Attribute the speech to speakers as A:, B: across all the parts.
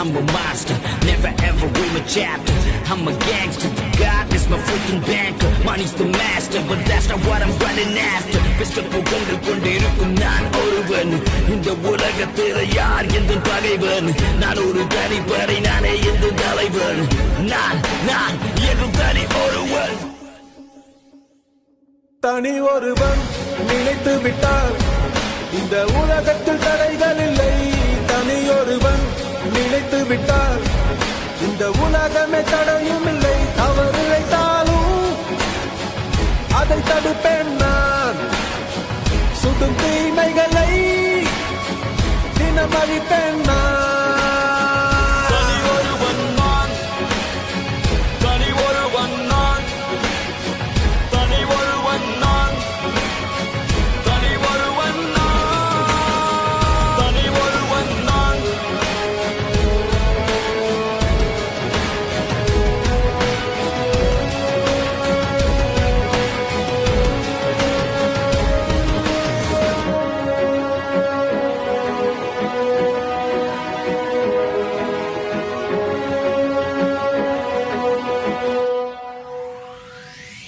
A: I'm a monster, never ever read a chapter. I'm a gangster, God is my freaking banker. Money's the master, but that's not what I'm running after. Pistol கொண்டு கொண்டிருக்கும் நான் ஒருவன். இந்த உலகத்தில் யார் எந்த பகைவன்? நான் ஒரு தனிப்படை, நானே எந்த தலைவன். நான் என்றும் தனி ஒருவன்.
B: தனி ஒருவன் நினைத்து விட்டால் இந்த உலகத்தில் தடைகள் இல்லை. தனி ஒருவன் நினைத்து விட்டால் இந்த உலகமே தடையும் இல்லை. தவறு இழைத்தாலும் அதை தடுப்பேன் நான். சுடும் தீமைகளை தினம் அழிப்பேன் நான்.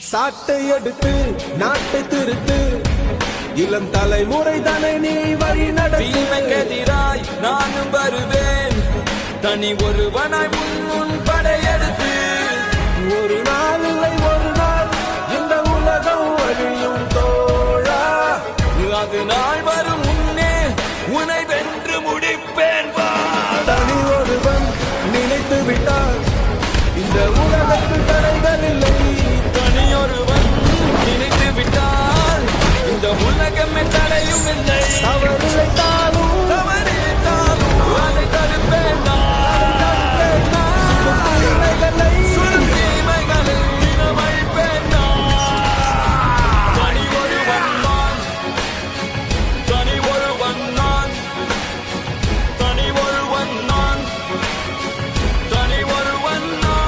B: சாட்டை எடுத்து நாட்டை திருத்து, இளம் தலைமுறை தானே நீ வழி
C: நடத்திராய் நானும் வருவேன். தனி ஒருவனாய் முன் படையெடுத்து
B: ஒரு நாள் இல்லை ஒரு நாள் இந்த உலகம் அழியும் தோழா.
C: அது நாள் வரும் முன்னே உன்னை வென்று முடிப்பேன்.
B: தனி ஒருவன் நினைத்து விட்டால் இந்த உலகத்தில் தடைகள் இல்லை.
C: தனியொருவன் நினைத்து விட்டால் இந்த உலகமே தடையும் இல்லை.
B: தவறு இழைத்தாலும்
C: அதை தடுப்பேன் தீமைகளை இனமழிப்பேன். தனி ஒருவன் நான், தனி ஒருவன் நான், தனி ஒருவன் நான், தனி ஒருவன் நான்.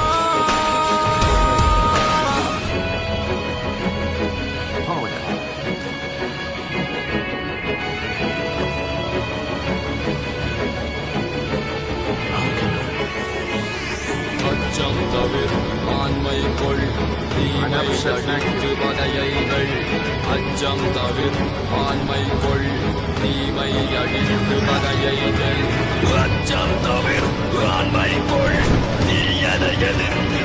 C: அச்சம் தவிர ஆண்மை கொள் தீமை அழித்து பதையைகள். அச்சம் தவிர ஆண்மை கொள் தீமை அழித்து பதையைகள்.
A: அச்சம் தவிர ஆண்மை கொள் தீயதை எதிர்த்து